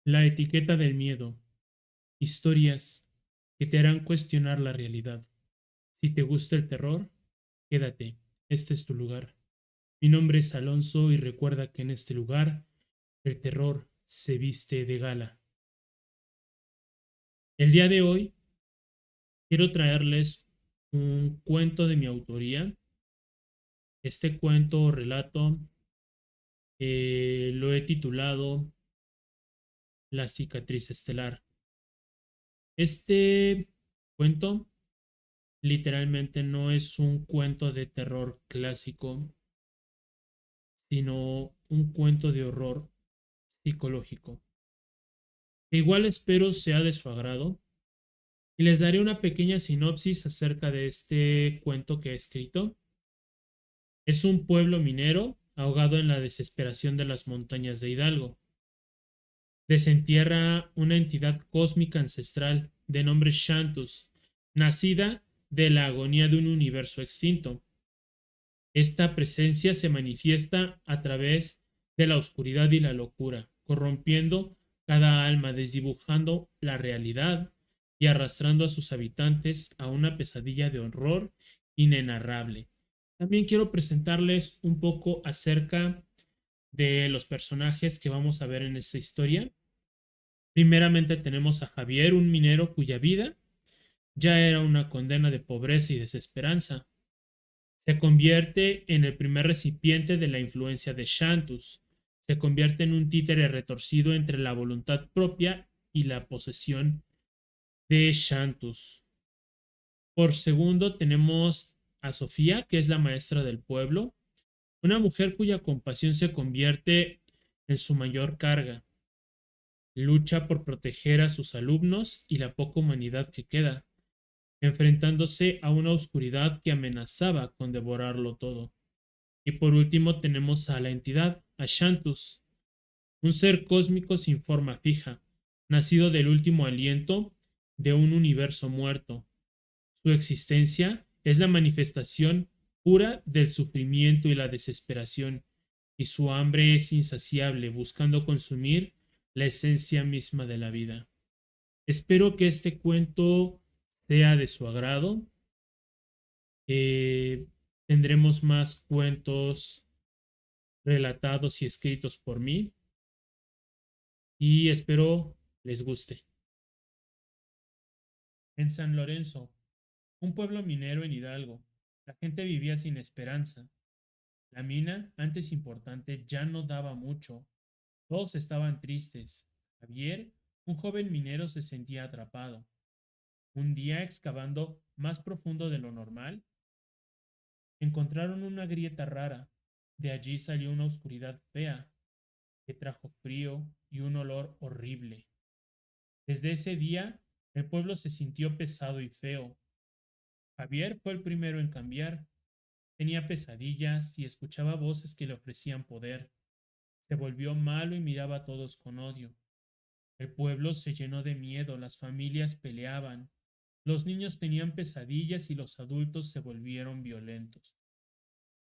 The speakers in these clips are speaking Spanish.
La etiqueta del miedo. Historias que te harán cuestionar la realidad. Si te gusta el terror, quédate. Este es tu lugar. Mi nombre es Alonso y recuerda que en este lugar el terror se viste de gala. El día de hoy quiero traerles un cuento de mi autoría. Este cuento o relato lo he titulado La cicatriz estelar. Este cuento literalmente no es un cuento de terror clásico, sino un cuento de horror psicológico, que igual espero sea de su agrado, y les daré una pequeña sinopsis acerca de este cuento que he escrito. Es un pueblo minero ahogado en la desesperación de las montañas de Hidalgo. Desentierra una entidad cósmica ancestral de nombre Shantus, nacida de la agonía de un universo extinto. Esta presencia se manifiesta a través de la oscuridad y la locura, corrompiendo cada alma, desdibujando la realidad y arrastrando a sus habitantes a una pesadilla de horror inenarrable. También quiero presentarles un poco acerca de los personajes que vamos a ver en esta historia. Primeramente tenemos a Javier, un minero cuya vida ya era una condena de pobreza y desesperanza. Se convierte en el primer recipiente de la influencia de Shantus. Se convierte en un títere retorcido entre la voluntad propia y la posesión de Shantus. Por segundo tenemos a Sofía, que es la maestra del pueblo, una mujer cuya compasión se convierte en su mayor carga. Lucha por proteger a sus alumnos y la poca humanidad que queda, enfrentándose a una oscuridad que amenazaba con devorarlo todo. Y por último tenemos a la entidad, a Shantus, un ser cósmico sin forma fija, nacido del último aliento de un universo muerto. Su existencia es la manifestación pura del sufrimiento y la desesperación, y su hambre es insaciable, buscando consumir la esencia misma de la vida. Espero que este cuento sea de su agrado. Eh, Tendremos más cuentos relatados y escritos por mí y espero les guste. En San Lorenzo, un pueblo minero en Hidalgo, la gente vivía sin esperanza. La mina, antes importante, ya no daba mucho. Todos estaban tristes. Javier, un joven minero, se sentía atrapado. Un día, excavando más profundo de lo normal, encontraron una grieta rara. De allí salió una oscuridad fea que trajo frío y un olor horrible. Desde ese día, el pueblo se sintió pesado y feo. Javier fue el primero en cambiar. Tenía pesadillas y escuchaba voces que le ofrecían poder. Se volvió malo y miraba a todos con odio. El pueblo se llenó de miedo, las familias peleaban, los niños tenían pesadillas y los adultos se volvieron violentos.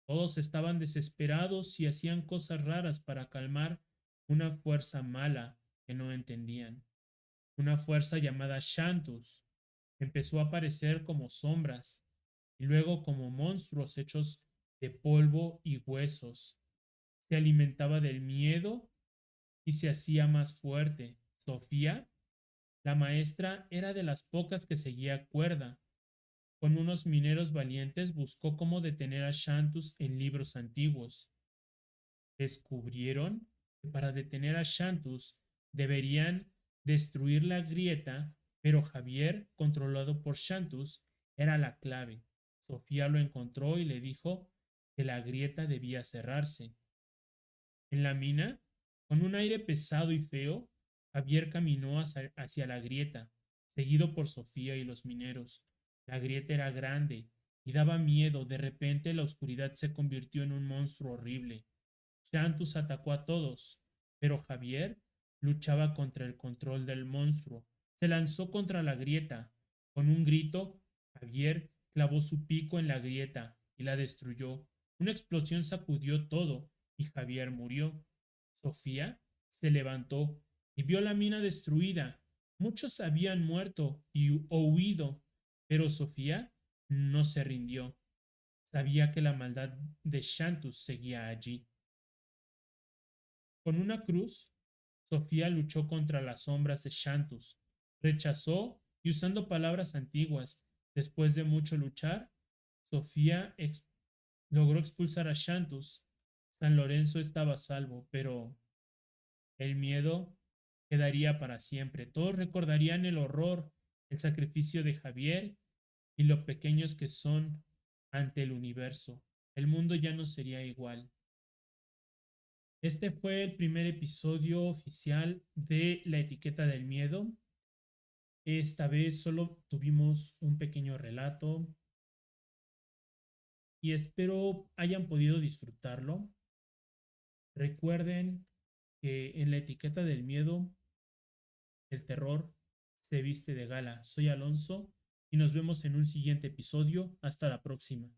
Todos estaban desesperados y hacían cosas raras para calmar una fuerza mala que no entendían. Una fuerza llamada Shantus empezó a aparecer como sombras y luego como monstruos hechos de polvo y huesos. Se alimentaba del miedo y se hacía más fuerte. Sofía, la maestra, era de las pocas que seguía cuerda. Con unos mineros valientes buscó cómo detener a Shantus en libros antiguos. Descubrieron que para detener a Shantus deberían destruir la grieta, pero Javier, controlado por Shantus, era la clave. Sofía lo encontró y le dijo que la grieta debía cerrarse. En la mina, con un aire pesado y feo, Javier caminó hacia la grieta, seguido por Sofía y los mineros. La grieta era grande y daba miedo. De repente la oscuridad se convirtió en un monstruo horrible. Shantus atacó a todos, pero Javier luchaba contra el control del monstruo. Se lanzó contra la grieta. Con un grito, Javier clavó su pico en la grieta y la destruyó. Una explosión sacudió todo y Javier murió. Sofía se levantó y vio la mina destruida. Muchos habían muerto o huido, pero Sofía no se rindió. Sabía que la maldad de Shantus seguía allí. Con una cruz, Sofía luchó contra las sombras de Shantus, rechazó y usando palabras antiguas, después de mucho luchar, Sofía logró expulsar a Shantus. San Lorenzo estaba a salvo, pero el miedo quedaría para siempre. Todos recordarían el horror, el sacrificio de Javier y lo pequeños que son ante el universo. El mundo ya no sería igual. Este fue el primer episodio oficial de La Etiqueta del Miedo. Esta vez solo tuvimos un pequeño relato y espero hayan podido disfrutarlo. Recuerden que en La Etiqueta del Miedo el terror se viste de gala. Soy Alonso y nos vemos en un siguiente episodio. Hasta la próxima.